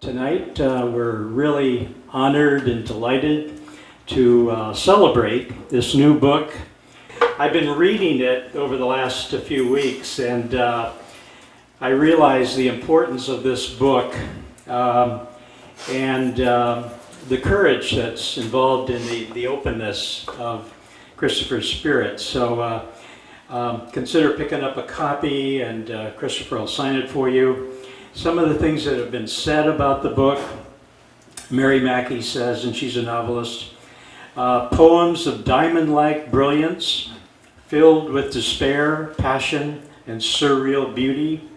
Tonight, we're really honored and delighted to celebrate this new book. I've been reading it over the last few weeks, and I realize the importance of this book and the courage that's involved in the openness of Christopher's spirit. So consider picking up a copy, and Christopher will sign it for you. Some of the things that have been said about the book, Mary Mackey says, and she's a novelist, poems of diamond-like brilliance, filled with despair, passion, and surreal beauty.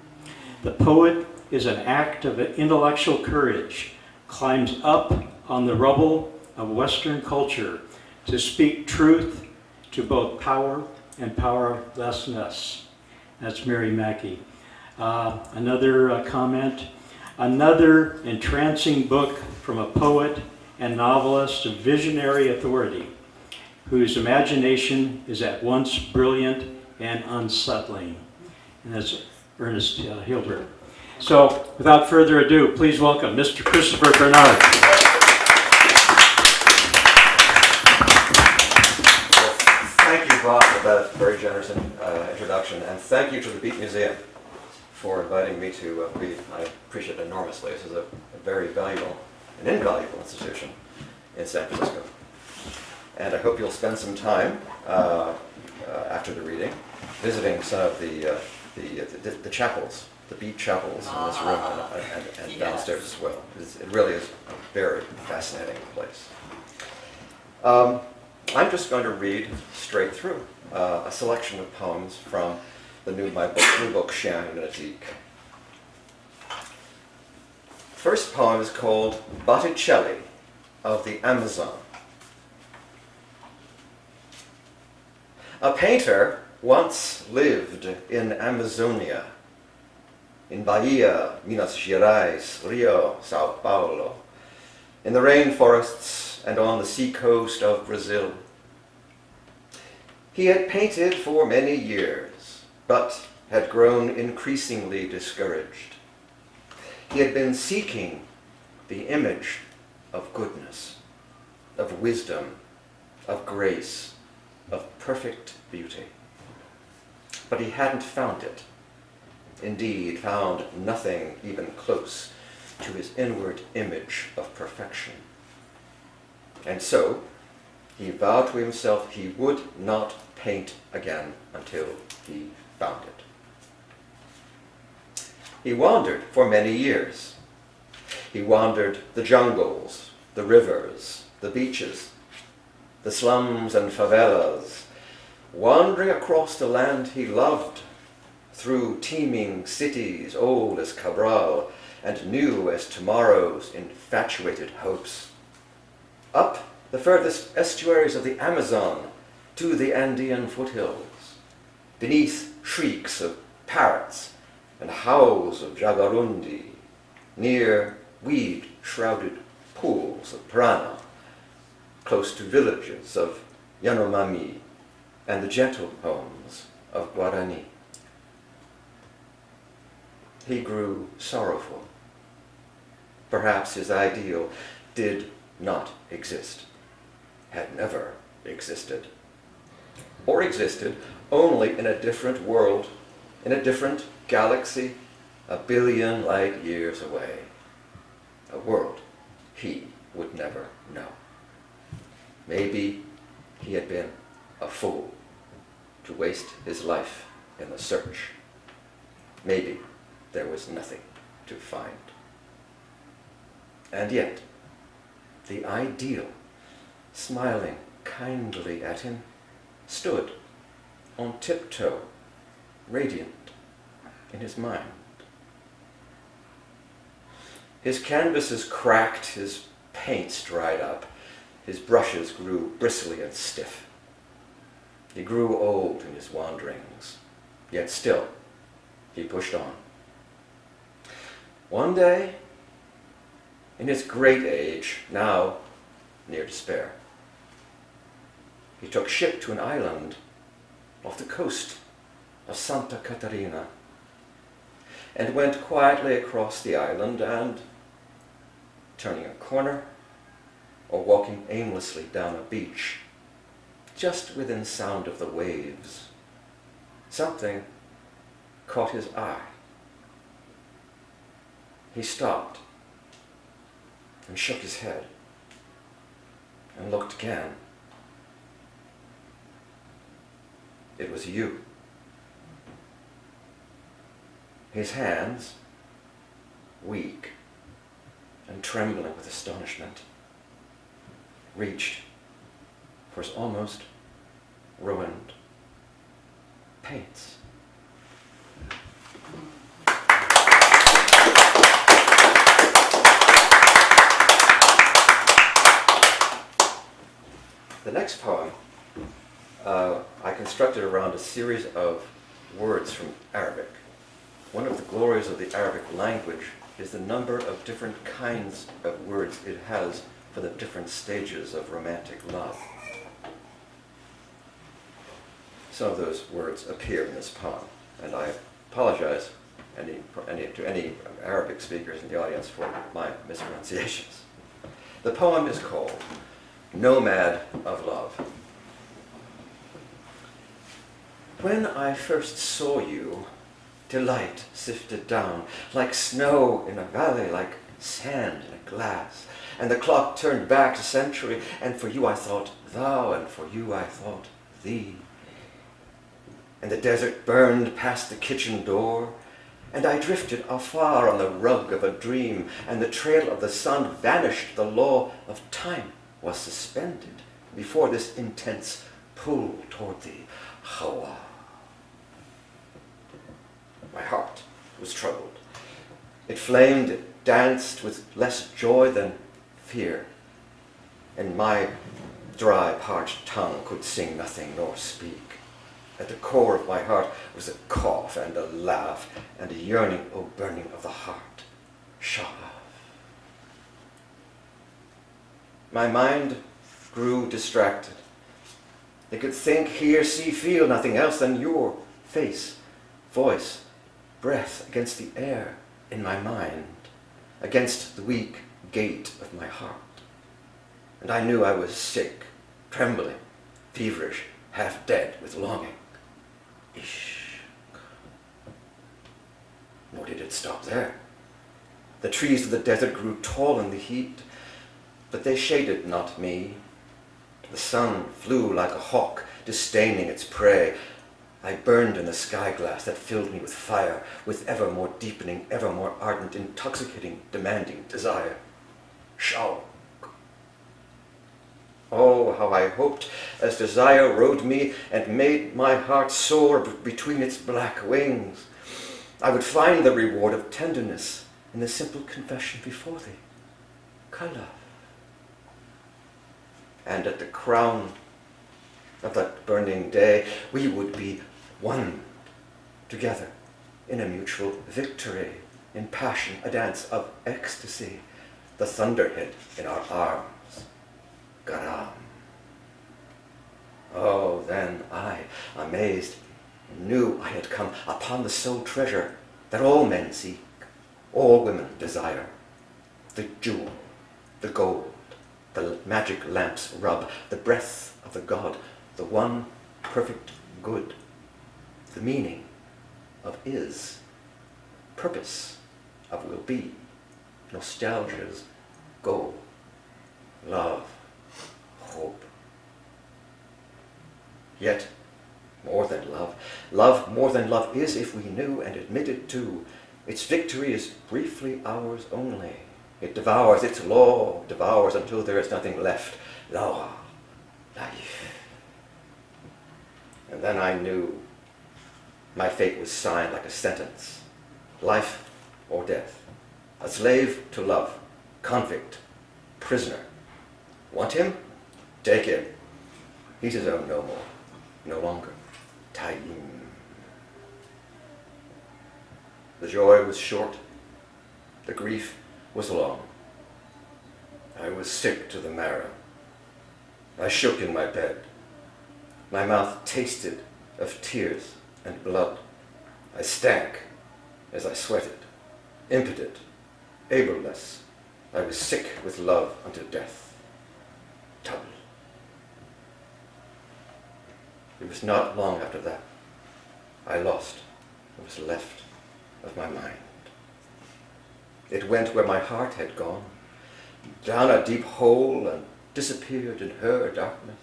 The poet is an act of intellectual courage, climbs up on the rubble of Western culture to speak truth to both power and powerlessness. That's Mary Mackey. Another comment, another entrancing book from a poet and novelist of visionary authority, whose imagination is at once brilliant and unsettling. And that's Ernest Hilbert. So, without further ado, please welcome Mr. Christopher Bernard. Thank you, Bob, for that very generous introduction, and thank you to the Beat Museum for inviting me to read. I appreciate it enormously. This is a very valuable and invaluable institution in San Francisco. And I hope you'll spend some time after the reading visiting some of the chapels, the Beat chapels in this room and downstairs as well. It really is a very fascinating place. I'm just going to read straight through a selection of poems from the new book, Chien, Lunatique. First poem is called Botticelli of the Amazon. A painter once lived in Amazonia, in Bahia, Minas Gerais, Rio, Sao Paulo, in the rainforests and on the seacoast of Brazil. He had painted for many years, but had grown increasingly discouraged. He had been seeking the image of goodness, of wisdom, of grace, of perfect beauty. But he hadn't found it. Indeed, found nothing even close to his inward image of perfection. And so, he vowed to himself he would not paint again until he found it. He wandered for many years. He wandered the jungles, the rivers, the beaches, the slums and favelas, wandering across the land he loved, through teeming cities old as Cabral and new as tomorrow's infatuated hopes, up the furthest estuaries of the Amazon to the Andean foothills, beneath shrieks of parrots and howls of jaguarundi, near weed-shrouded pools of piranha, close to villages of Yanomami and the gentle homes of Guarani. He grew sorrowful. Perhaps his ideal did not exist, had never existed, or existed only in a different world, in a different galaxy, a billion light years away. A world he would never know. Maybe he had been a fool to waste his life in the search. Maybe there was nothing to find. And yet, the ideal, smiling kindly at him, stood on tiptoe, radiant in his mind. His canvases cracked, his paints dried up, his brushes grew bristly and stiff. He grew old in his wanderings, yet still he pushed on. One day, in his great age, now near despair, he took ship to an island off the coast of Santa Catarina and went quietly across the island and turning a corner, or walking aimlessly down a beach, just within sound of the waves, something caught his eye. He stopped and shook his head and looked again. It was you. His hands, weak and trembling with astonishment, reached for his almost ruined paints. The next poem I constructed around a series of words from Arabic. One of the glories of the Arabic language is the number of different kinds of words it has for the different stages of romantic love. Some of those words appear in this poem, and I apologize to any Arabic speakers in the audience for my mispronunciations. The poem is called Nomad of Love. When I first saw you, delight sifted down like snow in a valley, like sand in a glass. And the clock turned back a century, and for you I thought thou, and for you I thought thee. And the desert burned past the kitchen door, and I drifted afar on the rug of a dream, and the trail of the sun vanished. The law of time was suspended before this intense pull toward thee, Hawa. My heart was troubled. It flamed, it danced with less joy than fear, and my dry, parched tongue could sing nothing nor speak. At the core of my heart was a cough and a laugh and a yearning, oh burning of the heart, Shah. My mind grew distracted. It could think, hear, see, feel nothing else than your face, voice, breath against the air in my mind, against the weak gate of my heart. And I knew I was sick, trembling, feverish, half dead with longing. Ishq. Nor did it stop there. The trees of the desert grew tall in the heat, but they shaded not me. The sun flew like a hawk, disdaining its prey. I burned in the sky glass that filled me with fire, with ever more deepening, ever more ardent, intoxicating, demanding desire. Shauq. Oh, how I hoped as desire rode me and made my heart soar between its black wings, I would find the reward of tenderness in the simple confession before thee, Kala. And at the crown of that burning day, we would be one together in a mutual victory, in passion, a dance of ecstasy, the thunderhead in our arms, Garam. Oh, then I, amazed, knew I had come upon the sole treasure that all men seek, all women desire, the jewel, the gold, the magic lamp's rub, the breath of the god, the one perfect good, the meaning of is, purpose of will be, nostalgia's goal, love, hope. Yet, more than love, love more than love is, if we knew and admitted to, its victory is briefly ours only. It devours, its law devours until there is nothing left. Law, life. And then I knew my fate was signed like a sentence. Life or death. A slave to love. Convict. Prisoner. Want him? Take him. He's his own no more. No longer. Tayyim. The joy was short. The grief was long. I was sick to the marrow. I shook in my bed. My mouth tasted of tears and blood. I stank as I sweated, impotent, ableless, I was sick with love unto death. Tubble. It was not long after that I lost what was left of my mind. It went where my heart had gone, down a deep hole, and disappeared in her darkness.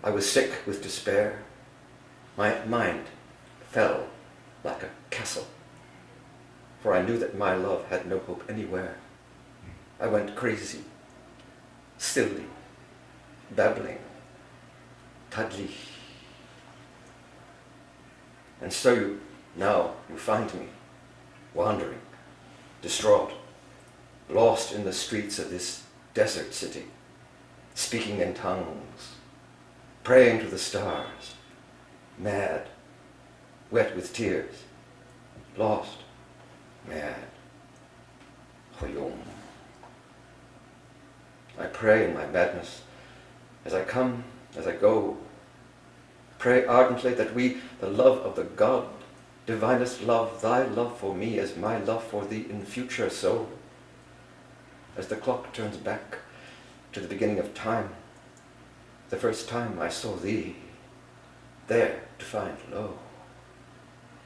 I was sick with despair. My mind fell like a castle, for I knew that my love had no hope anywhere. I went crazy, silly, babbling, Tadli. And so now you find me, wandering, distraught, lost in the streets of this desert city, speaking in tongues, praying to the stars, mad, wet with tears, lost, mad, Hoyom. I pray in my madness, as I come, as I go, pray ardently that we, the love of the God, divinest love, thy love for me as my love for thee in future so. As the clock turns back to the beginning of time, the first time I saw thee, there to find, lo,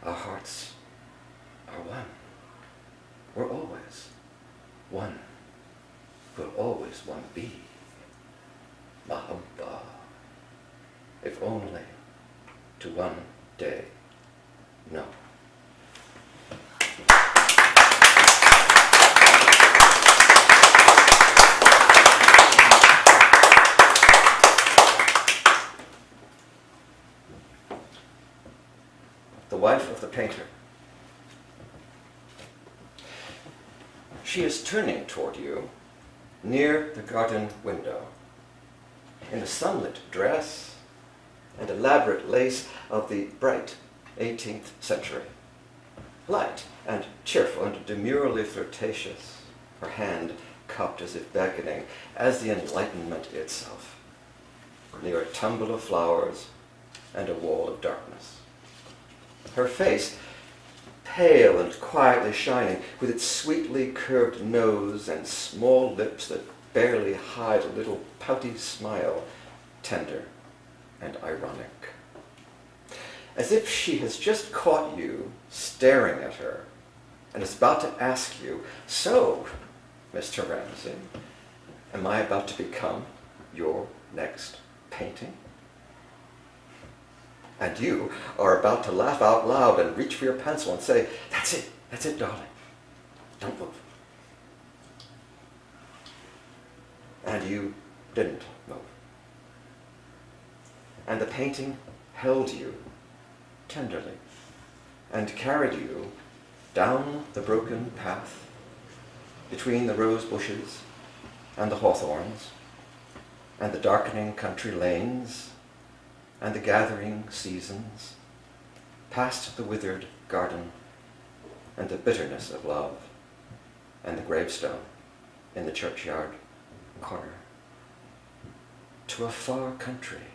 our hearts are one. We're always one. We'll always one be. Mahabba. If only to one day know. The wife of the painter. She is turning toward you near the garden window in a sunlit dress and elaborate lace of the bright 18th century. Light and cheerful and demurely flirtatious, her hand cupped as if beckoning, as the Enlightenment itself, near a tumble of flowers and a wall of darkness. Her face, pale and quietly shining, with its sweetly curved nose and small lips that barely hide a little pouty smile, tender and ironic. As if she has just caught you staring at her and is about to ask you, "So, Mr. Ramsay, am I about to become your next painting?" And you are about to laugh out loud and reach for your pencil and say, that's it, darling. Don't move." And you didn't move. And the painting held you tenderly and carried you down the broken path between the rose bushes and the hawthorns and the darkening country lanes and the gathering seasons, past the withered garden and the bitterness of love and the gravestone in the churchyard corner, to a far country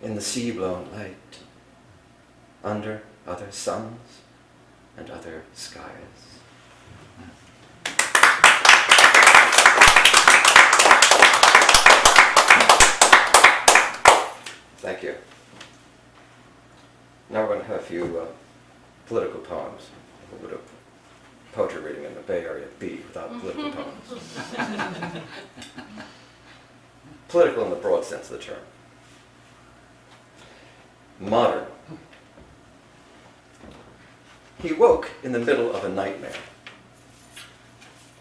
in the sea-blown light, under other suns and other skies. Thank you. Now we're going to have a few political poems. A little bit of poetry reading in the Bay Area B without political poems. Political in the broad sense of the term. Modern. He woke in the middle of a nightmare.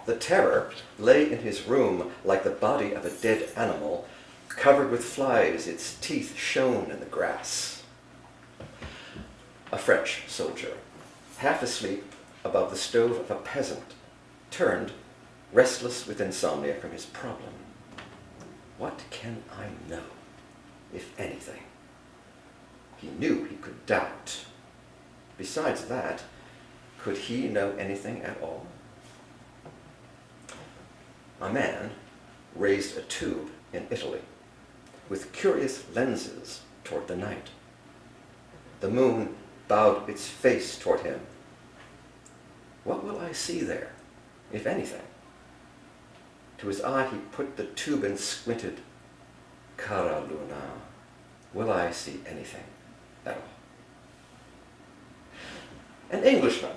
The terror lay in his room like the body of a dead animal, covered with flies, its teeth shone in the grass. A French soldier, half asleep above the stove of a peasant, turned, restless with insomnia, from his problem. What can I know, if anything? He knew he could doubt. Besides that, could he know anything at all? A man raised a tube in Italy with curious lenses toward the night. The moon bowed its face toward him. What will I see there, if anything? To his eye he put the tube and squinted. Cara luna, will I see anything at all? An Englishman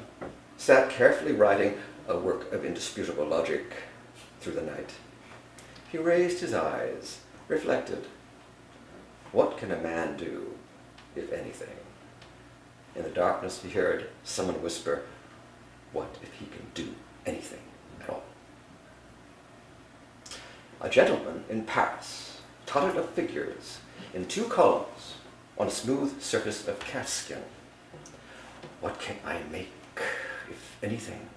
sat carefully writing a work of indisputable logic through the night. He raised his eyes, reflected. What can a man do, if anything? In the darkness he heard someone whisper, what if he can do anything at all? A gentleman in Paris totted up figures in 2 columns on a smooth surface of calfskin. What can I make, if anything?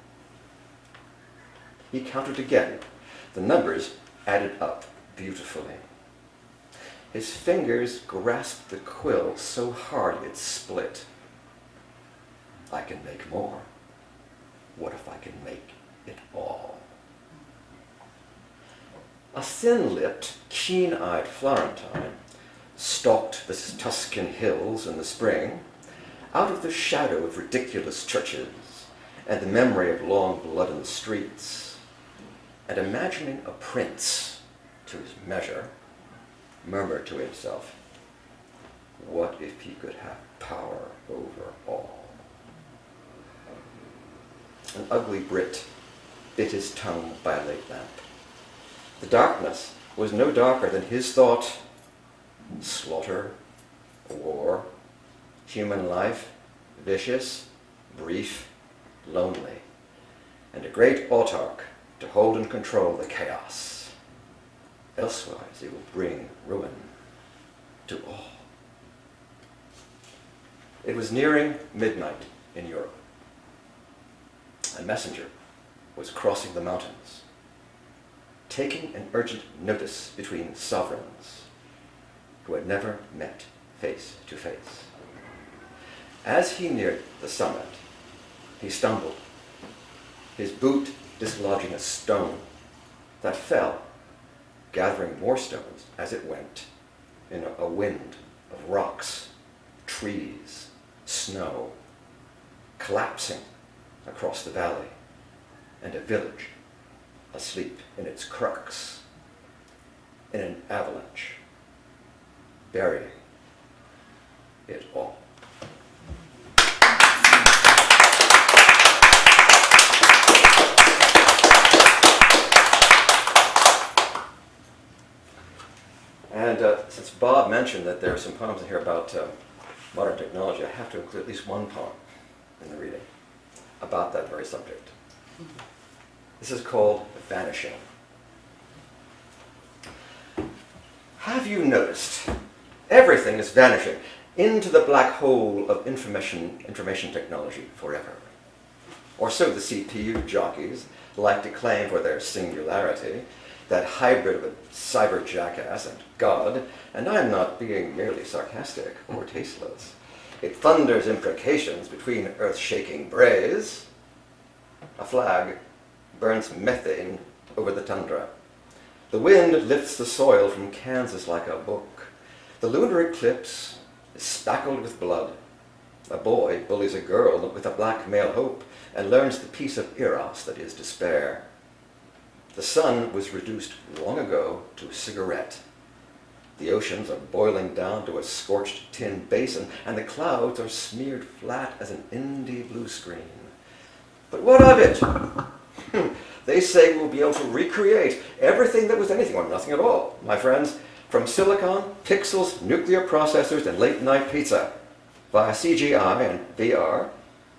He counted again. The numbers added up beautifully. His fingers grasped the quill so hard it split. I can make more. What if I can make it all? A thin-lipped, keen-eyed Florentine stalked the Tuscan hills in the spring, out of the shadow of ridiculous churches and the memory of long blood in the streets, and imagining a prince to his measure, murmured to himself, what if he could have power over all? An ugly Brit bit his tongue by a late lamp. The darkness was no darker than his thought. Slaughter, war, human life, vicious, brief, lonely, and a great autarch to hold and control the chaos. Elsewise it will bring ruin to all. It was nearing midnight in Europe. A messenger was crossing the mountains, taking an urgent notice between sovereigns who had never met face to face. As he neared the summit, he stumbled, his boot dislodging a stone that fell, gathering more stones as it went in a wind of rocks, trees, snow, collapsing across the valley, and a village asleep in its crux, in an avalanche, burying it all. And since Bob mentioned that there are some poems in here about modern technology, I have to include at least one poem in the reading about that very subject. This is called Vanishing. Have you noticed? Everything is vanishing into the black hole of information technology forever. Or so the CPU jockeys like to claim for their singularity, that hybrid of a cyber jackass and God, and I'm not being merely sarcastic or tasteless. It thunders imprecations between earth-shaking brays. A flag burns methane over the tundra. The wind lifts the soil from Kansas like a book. The lunar eclipse is spackled with blood. A boy bullies a girl with a black male hope and learns the peace of Eros that is despair. The sun was reduced long ago to a cigarette. The oceans are boiling down to a scorched tin basin, and the clouds are smeared flat as an indie blue screen. But what of it? They say we'll be able to recreate everything that was anything or nothing at all, my friends, from silicon, pixels, nuclear processors, and late-night pizza, via CGI and VR,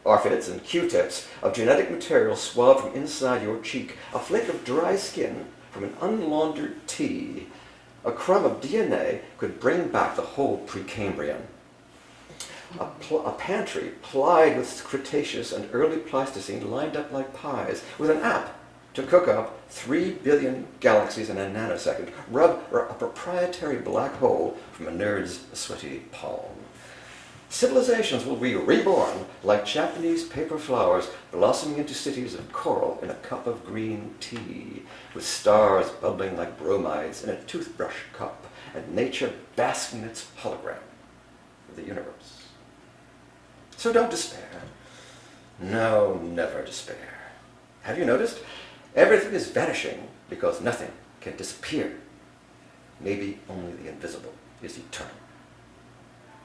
orchids and Q-tips of genetic material swabbed from inside your cheek, a flake of dry skin from an unlaundered tea, a crumb of DNA could bring back the whole Precambrian. A pantry plied with Cretaceous and early Pleistocene lined up like pies, with an app to cook up 3 billion galaxies in a nanosecond, rub a proprietary black hole from a nerd's sweaty palm. Civilizations will be reborn like Japanese paper flowers blossoming into cities of coral in a cup of green tea, with stars bubbling like bromides in a toothbrush cup, and nature basking in its hologram of the universe. So don't despair. No, never despair. Have you noticed? Everything is vanishing because nothing can disappear. Maybe only the invisible is eternal.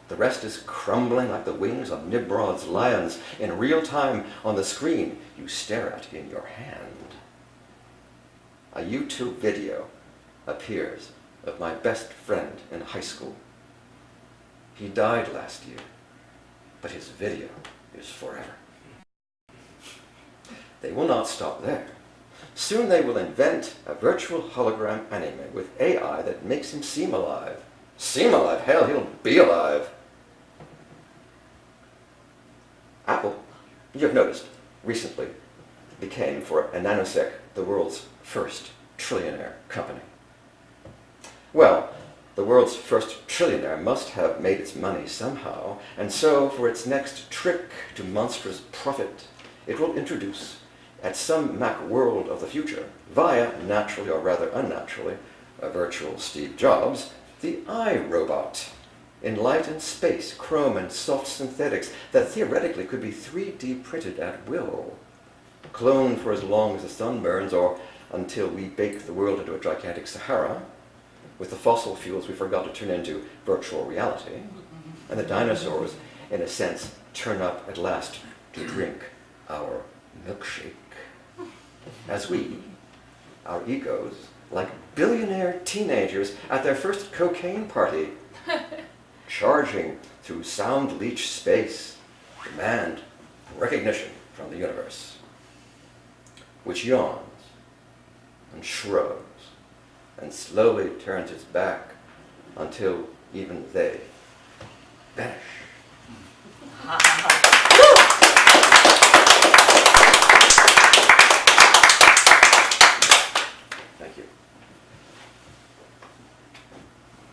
The rest is crumbling like the wings of Nimrod's lions in real time on the screen you stare at in your hand. A YouTube video appears of my best friend in high school. He died last year, but his video is forever. They will not stop there. Soon they will invent a virtual hologram anime with AI that makes him seem alive. Seem alive? Hell, he'll be alive. Apple, you've noticed, recently became, for a nanosec, the world's first trillionaire company. Well, the world's first trillionaire must have made its money somehow, and so for its next trick to monstrous profit, it will introduce, at some Mac world of the future, via, naturally or rather unnaturally, a virtual Steve Jobs, the iRobot. In light and space, chrome and soft synthetics that theoretically could be 3D printed at will, cloned for as long as the sun burns or until we bake the world into a gigantic Sahara, with the fossil fuels we forgot to turn into virtual reality, and the dinosaurs, in a sense, turn up at last to drink our milkshake. As we, our egos, like billionaire teenagers at their first cocaine party, charging through sound-leech space, demand recognition from the universe, which yawns and shrugs and slowly turns its back until even they vanish. Thank you.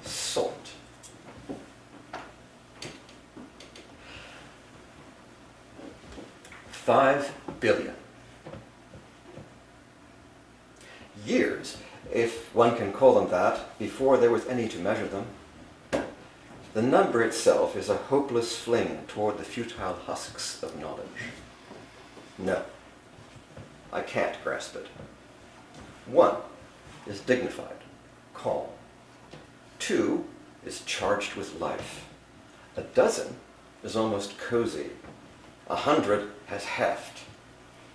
Salt. $5 billion. Years, if one can call them that, before there was any to measure them. The number itself is a hopeless fling toward the futile husks of knowledge. No, I can't grasp it. 1 is dignified, calm. 2 is charged with life. 12 is almost cozy. 100 has heft.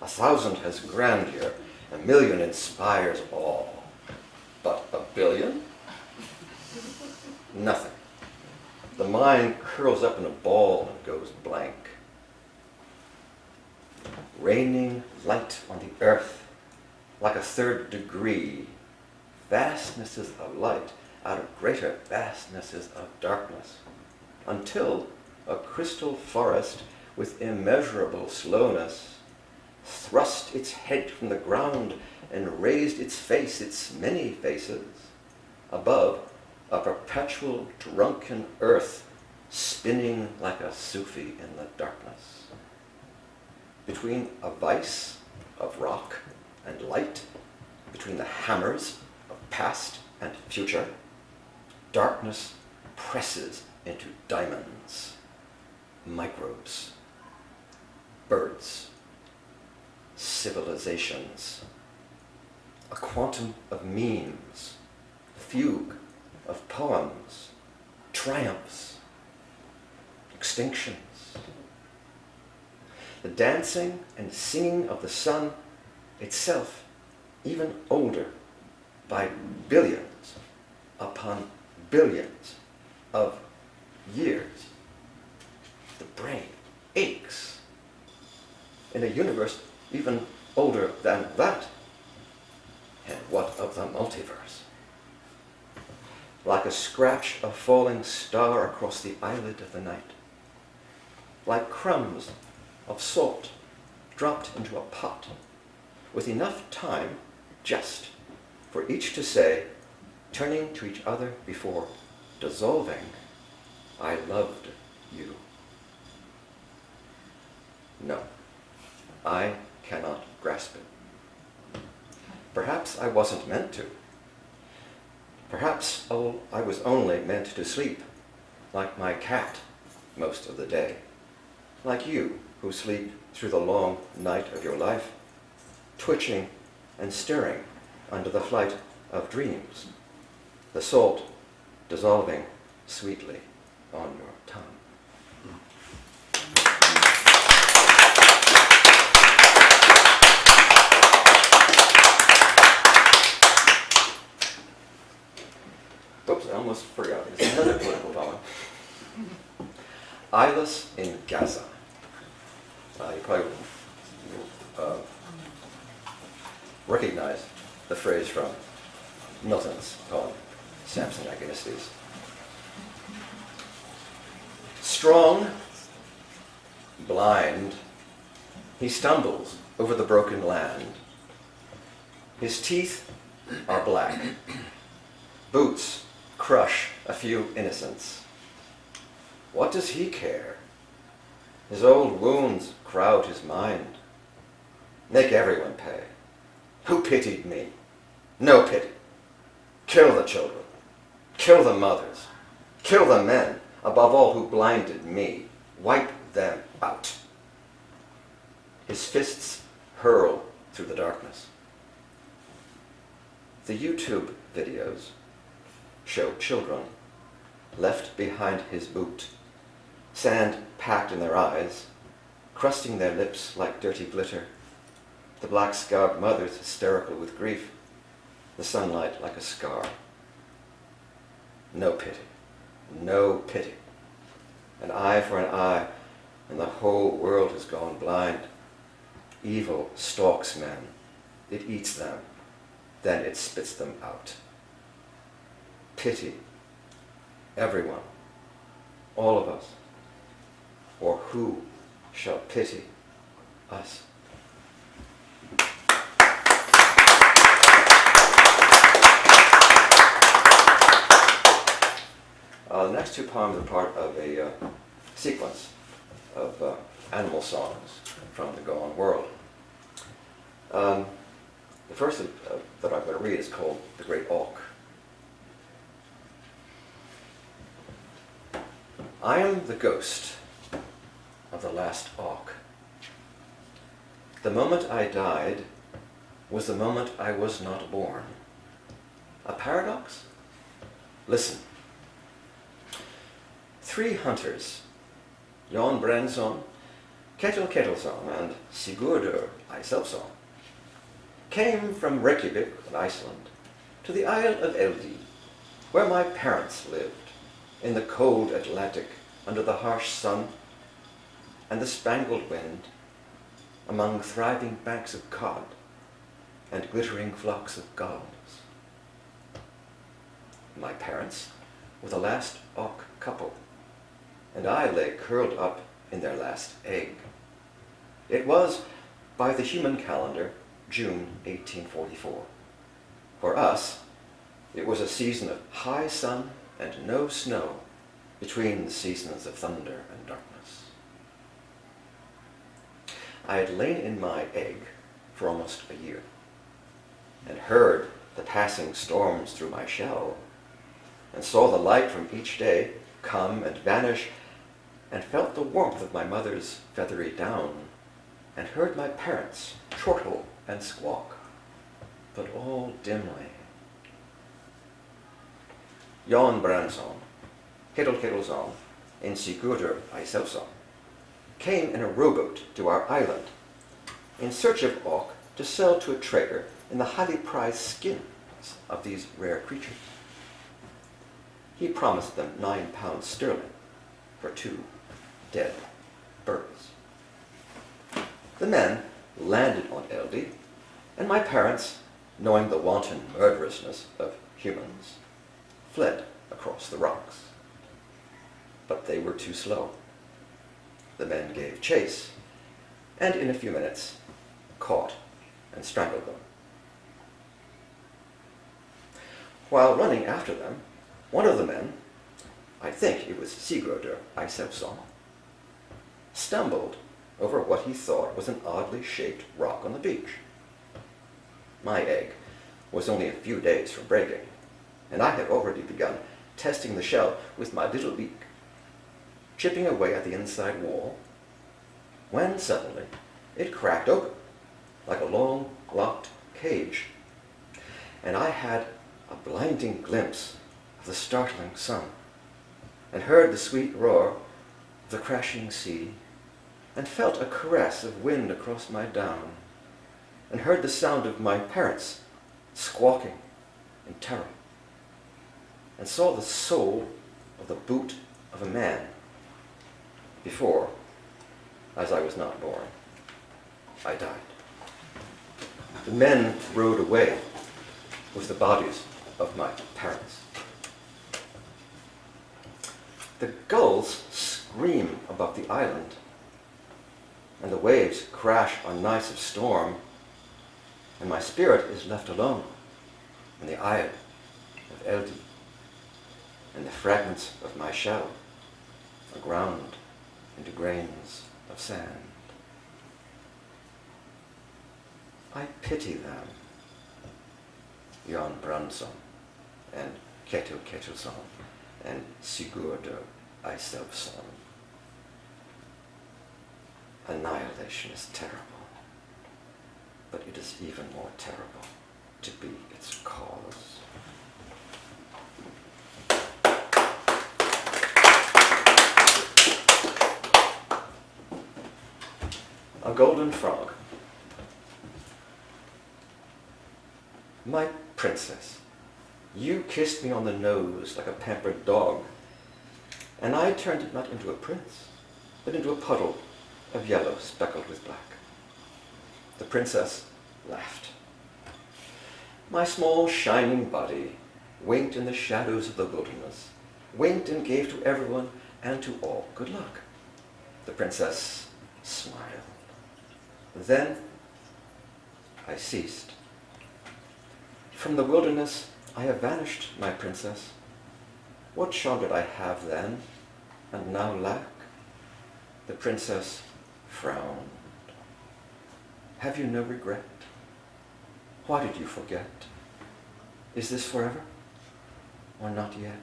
1,000 has grandeur. 1,000,000 inspires awe. But 1 billion? Nothing. The mind curls up in a ball and goes blank. Raining light on the earth, like a 3rd degree, vastnesses of light out of greater vastnesses of darkness, until a crystal forest with immeasurable slowness thrust its head from the ground and raised its face, its many faces, above a perpetual drunken earth spinning like a Sufi in the darkness. Between a vice of rock and light, between the hammers of past and future, darkness presses into diamonds, microbes, birds, civilizations, a quantum of memes, fugue of poems, triumphs, extinctions. The dancing and singing of the sun itself, even older, by billions upon billions of years. The brain aches in a universe even older than that. And what of the multiverse? Like a scratch of falling star across the eyelid of the night. Like crumbs of salt dropped into a pot, with enough time just for each to say, turning to each other before dissolving, I loved you. No, I cannot grasp it. Perhaps I wasn't meant to. Perhaps I was only meant to sleep, like my cat, most of the day. Like you, who sleep through the long night of your life, twitching and stirring under the flight of dreams, the salt dissolving sweetly on your tongue. Oops, I almost forgot. There's another political poem. Eyeless in Gaza. You probably recognize the phrase from Milton's poem, Samson Agonistes. Strong, blind, he stumbles over the broken land. His teeth are black. Boots crush a few innocents. What does he care? His old wounds crowd his mind. Make everyone pay. Who pitied me? No pity. Kill the children. Kill the mothers. Kill the men, above all, who blinded me. Wipe them out. His fists hurl through the darkness. The YouTube videos show children left behind his boot, sand packed in their eyes, crusting their lips like dirty glitter, the black-scarred mothers hysterical with grief, the sunlight like a scar. No pity, no pity. An eye for an eye, and the whole world has gone blind. Evil stalks men, it eats them, then it spits them out. Pity, everyone, all of us, or who shall pity us? The next two poems are part of a sequence of animal songs from the Go On world. The first that I'm going to read is called The Great Auk. I am the ghost of the last auk. The moment I died was the moment I was not born. A paradox? Listen. 3 hunters, Jon Branson, Ketil Ketilsson, and Sigurdur Eisselsson, came from Reykjavik in Iceland to the Isle of Eldi, where my parents lived, in the cold Atlantic, under the harsh sun and the spangled wind, among thriving banks of cod and glittering flocks of gulls. My parents were the last auk couple, and I lay curled up in their last egg. It was, by the human calendar, June 1844. For us, it was a season of high sun and no snow between the seasons of thunder and darkness. I had lain in my egg for almost a year and heard the passing storms through my shell and saw the light from each day come and vanish and felt the warmth of my mother's feathery down and heard my parents chortle and squawk, but all dimly. Jon Branson, Ketil Ketilsson, and Sigurdur Eisselsson came in a rowboat to our island in search of auk to sell to a trader in the highly prized skins of these rare creatures. He promised them £9 sterling for 2 dead birds. The men landed on Eldi, and my parents, knowing the wanton murderousness of humans, fled across the rocks. But they were too slow. The men gave chase, and in a few minutes caught and strangled them. While running after them, one of the men, I think it was Sigurdur Eisselsson, stumbled over what he thought was an oddly shaped rock on the beach. My egg was only a few days from breaking, and I had already begun testing the shell with my little beak, chipping away at the inside wall, when suddenly it cracked open like a long, locked cage, and I had a blinding glimpse of the startling sun, and heard the sweet roar of the crashing sea, and felt a caress of wind across my down, and heard the sound of my parrots squawking in terror, and saw the sole of the boot of a man before, as I was not born, I died. The men rode away with the bodies of my parents. The gulls scream above the island, and the waves crash on nights of storm, and my spirit is left alone in the isle of Eldi, and the fragments of my shell are ground into grains of sand. I pity them, Jan Branson and Ketil Ketilsson and Sigurdur Eisevsson. Annihilation is terrible, but it is even more terrible to be its cause. A golden frog. My princess, you kissed me on the nose like a pampered dog, and I turned it not into a prince, but into a puddle of yellow speckled with black. The princess laughed. My small shining body winked in the shadows of the wilderness, winked and gave to everyone and to all good luck. The princess smiled. Then I ceased. From the wilderness I have vanished, my princess. What charm did I have then, and now lack? The princess frowned. Have you no regret? Why did you forget? Is this forever, or not yet?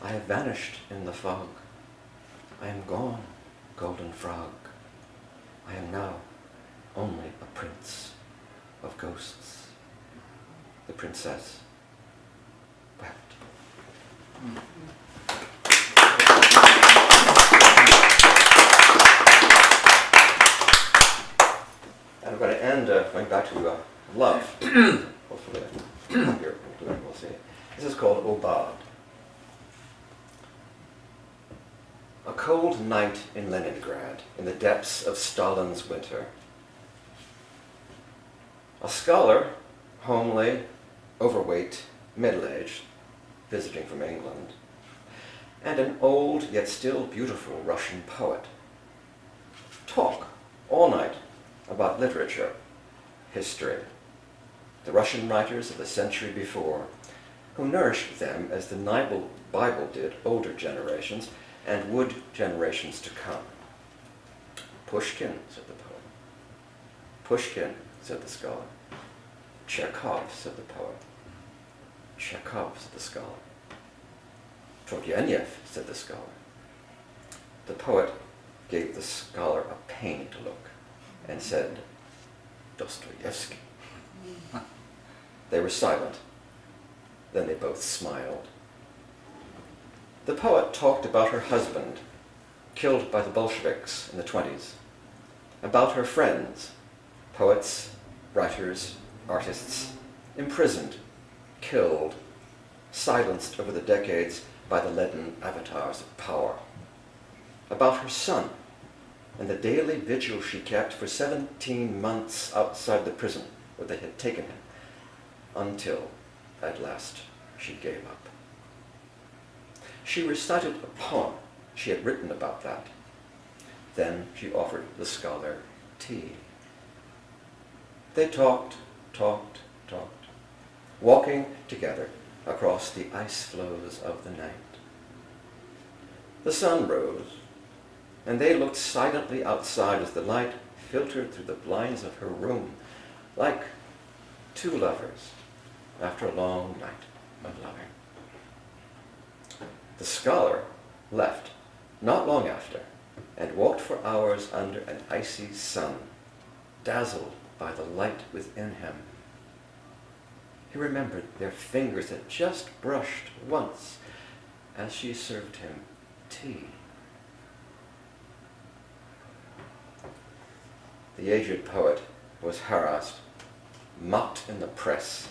I have vanished in the fog. I am gone, golden frog. I am now only a prince of ghosts. The princess wept. And I'm going to end going back to love. Hopefully, here we'll see. This is called Obad. A cold night in Leningrad, in the depths of Stalin's winter. A scholar, homely, overweight, middle-aged, visiting from England, and an old yet still beautiful Russian poet talk all night about literature, history, the Russian writers of the century before, who nourished them as the Bible did older generations and would generations to come. Pushkin, said the poet. Pushkin, said the scholar. Chekhov, said the poet. Chekhov, said the scholar. Turgenev, said the scholar. The poet gave the scholar a pained look and said, Dostoevsky. They were silent. Then they both smiled. The poet talked about her husband, killed by the Bolsheviks in the 1920s, about her friends, poets, writers, artists, imprisoned, killed, silenced over the decades by the leaden avatars of power, about her son and the daily vigil she kept for 17 months outside the prison where they had taken him, until at last she gave up. She recited a poem she had written about that. Then she offered the scholar tea. They talked, walking together across the ice floes of the night. The sun rose, and they looked silently outside as the light filtered through the blinds of her room, like two lovers after a long night of loving. The scholar left not long after and walked for hours under an icy sun, dazzled by the light within him. He remembered their fingers had just brushed once as she served him tea. The aged poet was harassed, mocked in the press,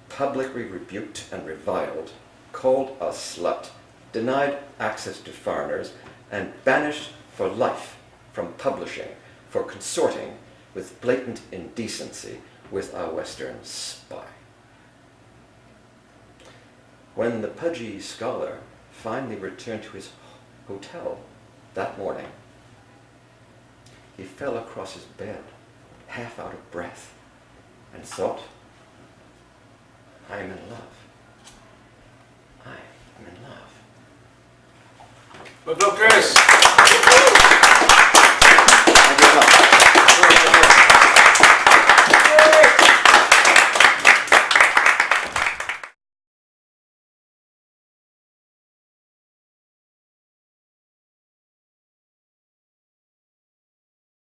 publicly rebuked and reviled, called a slut, denied access to foreigners, and banished for life from publishing for consorting with blatant indecency with a Western spy. When the pudgy scholar finally returned to his hotel that morning, he fell across his bed, half out of breath, and thought, I am in love. I am in love. But go, Chris!